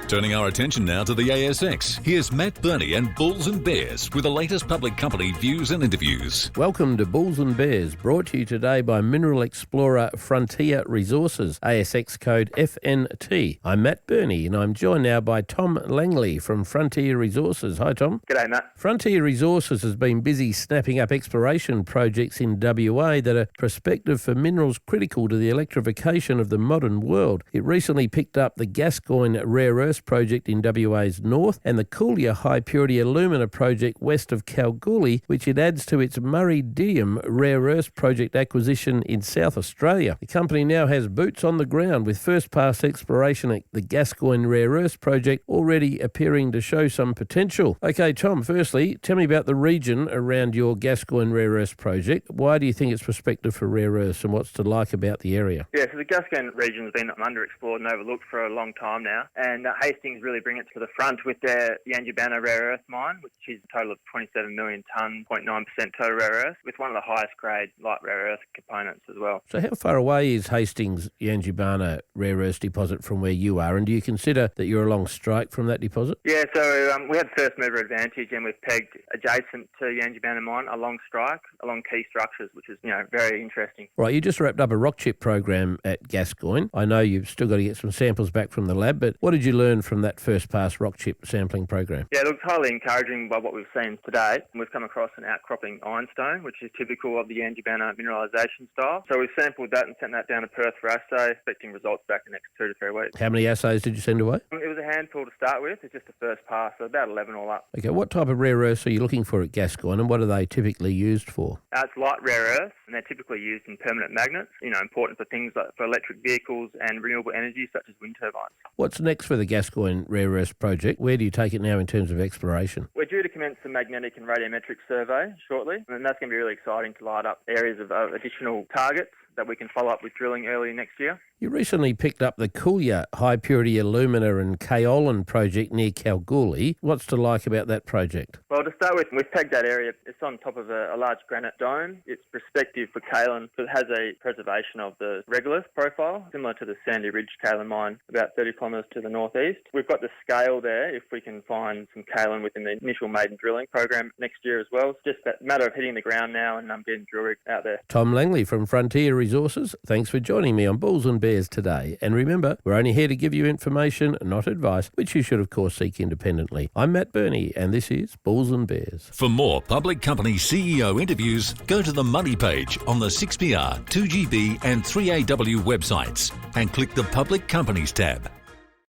Turning our attention now to the ASX, here's Matt Birney and Bulls and Bears with the latest public company views and interviews. Welcome to Bulls and Bears, brought to you today by mineral explorer Frontier Resources, ASX code FNT. I'm Matt Birney and I'm joined now by Tom Langley from Frontier Resources. Hi Tom. G'day Matt. Frontier Resources has been busy snapping up exploration projects in WA that are prospective for minerals critical to the electrification of the modern world. It recently picked up the Gascoigne rare earth project in WA's north and the cooee high purity alumina project west of Kalgoorlie, which it adds to its Murray-Dium rare earth project acquisition in South Australia. The company now has boots on the ground with first pass exploration at the Gascoigne rare earth project already appearing to show some potential. Okay Tom, firstly, tell me about the region around your Gascoigne rare earth project. Why do you think it's prospective for rare earths and what's to like about the area? Yeah, so the Gascoigne region has been underexplored and overlooked for a long time now, and Hastings really bring it to the front with their Yangibana rare earth mine, which is a total of 27 million tonne, 0.9% total rare earth, with one of the highest grade light rare earth components as well. So how far away is Hastings Yangibana rare earth deposit from where you are, and do you consider that you're along strike from that deposit? Yeah, so we had first mover advantage and we've pegged adjacent to Yangibana mine along strike, along key structures, which is, very interesting. Right, you just wrapped up a rock chip program at Gascoigne. I know you've still got to get some samples back from the lab, but what did you learn from that first pass rock chip sampling program? Yeah, it looks highly encouraging by what we've seen today. We've come across an outcropping ironstone, which is typical of the Yangibana mineralisation style. So we've sampled that and sent that down to Perth for assay, expecting results back in the next 2 to 3 weeks. How many assays did you send away? It was a handful to start with. It's just the first pass, so about 11 all up. Okay, what type of rare earths are you looking for at Gascoigne and what are they typically used for? It's light rare earths, and they're typically used in permanent magnets, important for things like for electric vehicles and renewable energy such as wind turbines. What's next for the Gascoigne rare earths project? Where do you take it now in terms of exploration? We're due to commence the magnetic and radiometric survey shortly, and that's going to be really exciting to light up areas of additional targets that we can follow up with drilling early next year. You recently picked up the cooee high purity alumina and kaolin project near Kalgoorlie. What's to like about that project? Well, to start with, we've pegged that area. It's on top of a large granite dome. It's prospective for kaolin, but it has a preservation of the regolith profile, similar to the Sandy Ridge kaolin mine, about 30 kilometres to the northeast. We've got the scale there if we can find some kaolin within the initial maiden drilling program next year as well. It's just a matter of hitting the ground now and getting drill rig out there. Tom Langley from Frontier Resources, thanks for joining me on Bulls and Bears today. And remember, we're only here to give you information, not advice, which you should of course seek independently. I'm Matt Birney and this is Bulls and Bears. For more public company CEO interviews, go to the Money page on the 6PR, 2GB and 3AW websites and click the Public Companies tab.